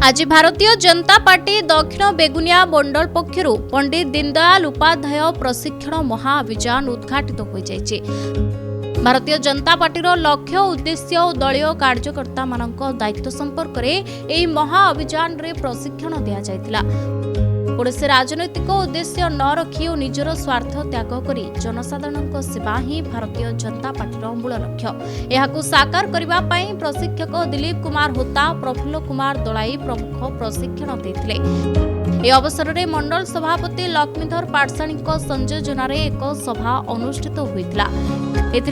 आज भारतीय जनता पार्टी दक्षिण बेगुनिया मंडल पक्षर पंडित दीनदयाल उपाध्याय प्रशिक्षण महाअभियान उद्घाटित हो जाइए। भारतीय जनता पार्टी लक्ष्य उद्देश्य और दलीय कार्यकर्ता मानक दायित्व संपर्क में यह महाअभियान रे प्रशिक्षण दि जाइतिला। कौनसी राजनैतिक उद्देश्य न रखी और निजर स्वार्थ त्याग करी जनसाधारण सेवा ही भारतीय जनता पार्टी मूल लक्ष्य। यहां साकार करने प्रशिक्षक दिलीप कुमार होता, प्रफुल्ल कुमार दलाई प्रमुख प्रशिक्षण देते। यह अवसर में मंडल सभापति लक्ष्मीधर पाठशाणी संयोजन एक सभा अनुष्ठित होता।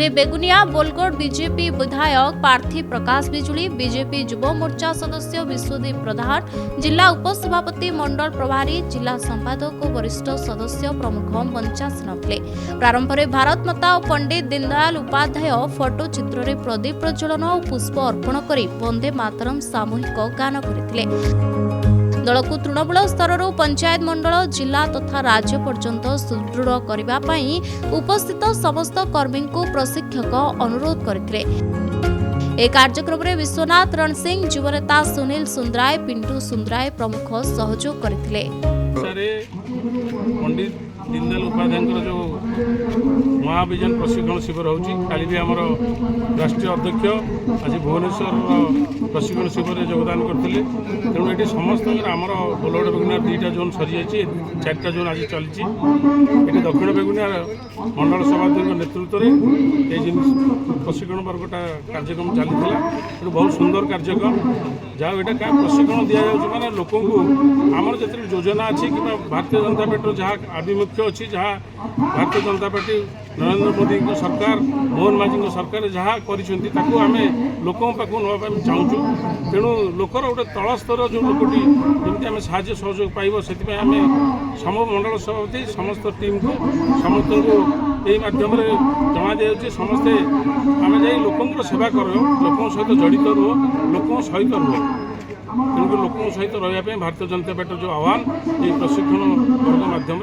बेगुनिया बोलगढ़ बीजेपी विधायक पार्थी प्रकाश बिजुली, बीजेपी युव मोर्चा सदस्य विश्वदीप प्रधान, जिला उपसभापति मंडल प्रभारी, जिला संपादक और वरिष्ठ सदस्य प्रमुख मंचासन थे। प्रारंभ में भारत माता और पंडित दीनदयाल उपाध्याय फोटो चित्र में प्रदीप प्रज्वलन और पुष्प अर्पण कर वंदे मातरम सामूहिक गान करते। दल को तृणमूल स्तर पंचायत मंडल जिला तथा राज्य पर्यंत सुदृढ़ करने उपस्थित समस्त कर्मी को प्रशिक्षक अनुरोध करते। एक कार्यक्रम में विश्वनाथ रणसिंह, युवनेता सुनील सुंदराय, पिंटू सुंदराय प्रमुख सहयोग करते। पंडित दीनदयाल उपाध्याय जो महाअभियान प्रशिक्षण शिविर होली भी आमर राष्ट्रीय अध्यक्ष आज भुवनेश्वर प्रशिक्षण शिविर में योगदान करते। तेणु ये समस्त आमर बोलगढ़ बेगुनिया 2टा जोन सरी जाइए, 4टा जोन आज चली। ये दक्षिण बेगुनिया मंडल सभापति नेतृत्व में ये प्रशिक्षण वर्गटा कार्यक्रम चली। बहुत सुंदर कार्यक्रम जहाँ यहाँ क्या प्रशिक्षण दि जाऊँगी मैंने लोक आमर जिते योजना अच्छी कि भारतीय जनता पार्टी जहाँ आभिमुख्य अच्छी, जहाँ भारतीय जनता पार्टी नरेंद्र मोदी सरकार, मोहन माझी सरकार जहाँ करें लोक पाक नापी चाहूँ। तेणु लोकर गोटे तल स्तर जो लोकटी जमी आम साहय सहयोग पाइब से सम मंडल सभापति समस्त टीम को समस्त को यही मध्यम जमा दी समस्ते आम जा लोक सेवा कर, लोक सहित जड़ित रुह, लोक सहित रुह। तेणुक लोक सहित रही भारतीय जनता पार्टी जो आह्वान ये प्रशिक्षण वर्ग मध्यम।